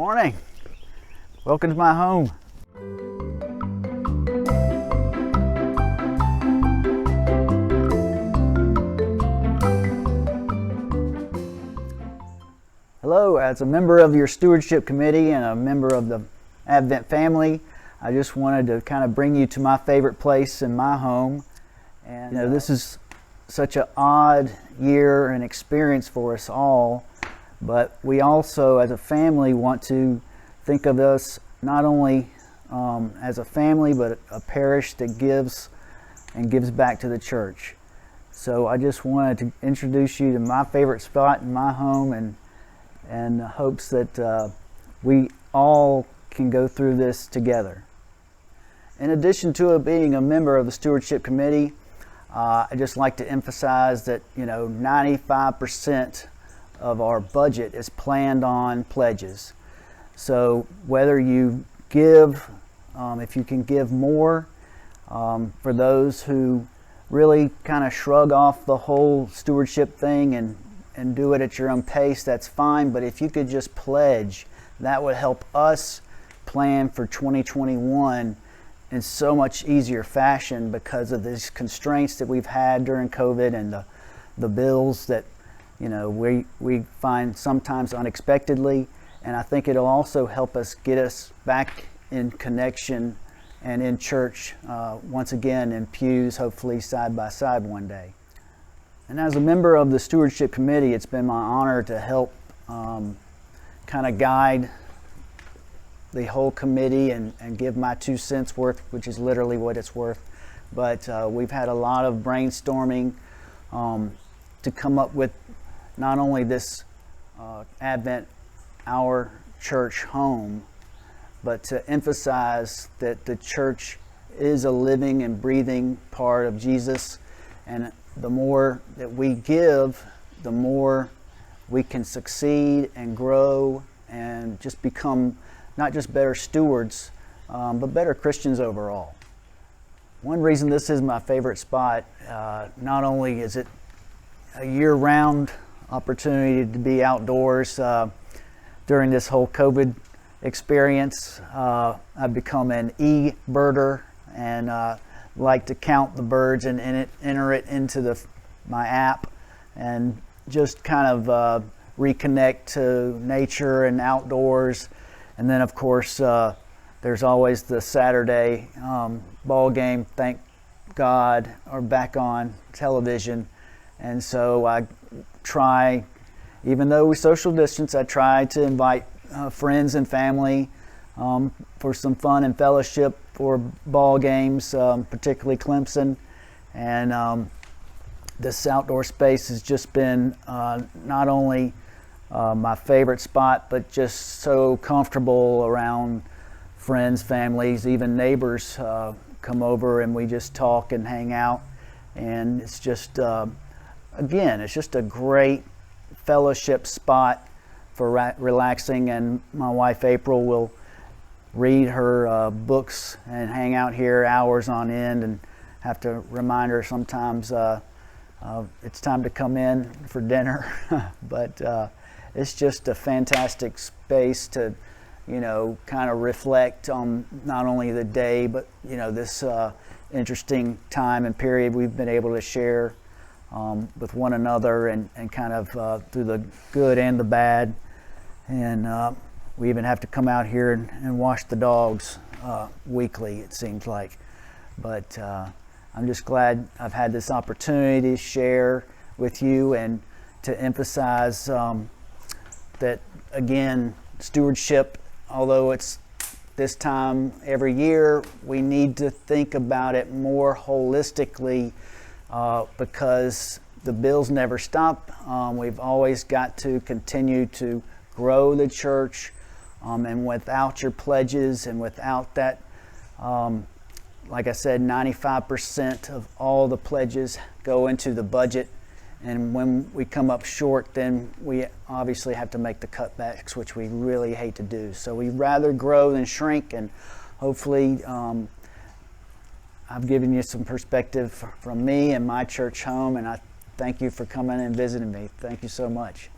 morning. Welcome to my home. Hello, as a member of your Stewardship Committee and a member of the Advent family, I just wanted to kind of bring you to my favorite place in my home. And this is such an odd year and experience for us all, but we also as a family want to think of us not only as a family, but a parish that gives back to the church. So I just wanted to introduce you to my favorite spot in my home, and hopes that we all can go through this together. In addition to being a member of the Stewardship Committee, I just like to emphasize that 95% of our budget is planned on pledges. So whether you give, if you can give more, for those who really kind of shrug off the whole stewardship thing and do it at your own pace, that's fine. But if you could just pledge, that would help us plan for 2021 in so much easier fashion because of these constraints that we've had during COVID and the bills that we find sometimes unexpectedly. And I think it'll also help us get us back in connection and in church once again in pews, hopefully side by side one day. And as a member of the Stewardship Committee, it's been my honor to help kind of guide the whole committee and give my 2 cents worth, which is literally what it's worth. But we've had a lot of brainstorming to come up with not only this Advent Our Church Home, but to emphasize that the church is a living and breathing part of Jesus. And the more that we give, the more we can succeed and grow and just become not just better stewards, but better Christians overall. One reason this is my favorite spot, not only is it a year-round opportunity to be outdoors during this whole COVID experience, I've become an e-birder and like to count the birds and enter it into my app and just kind of reconnect to nature and outdoors. And then, of course, there's always the Saturday ball game, thank God, are back on television. And so I try, even though we social distance, I try to invite friends and family for some fun and fellowship for ball games, particularly Clemson. And this outdoor space has just been not only my favorite spot, but just so comfortable around friends, families, even neighbors come over and we just talk and hang out. And it's just, again, it's just a great fellowship spot for relaxing. And my wife April will read her books and hang out here hours on end, and have to remind her sometimes it's time to come in for dinner. But it's just a fantastic space to, kind of reflect on not only the day, but, this interesting time and period we've been able to share with one another and kind of through the good and the bad. And we even have to come out here and wash the dogs weekly, it seems like. But I'm just glad I've had this opportunity to share with you and to emphasize that, again, stewardship, although it's this time every year, we need to think about it more holistically because the bills never stop. We've always got to continue to grow the church, and without your pledges and without that, like I said, 95% of all the pledges go into the budget. And when we come up short, then we obviously have to make the cutbacks, which we really hate to do. So we'd rather grow than shrink, and hopefully I've given you some perspective from me and my church home, and I thank you for coming and visiting me. Thank you so much.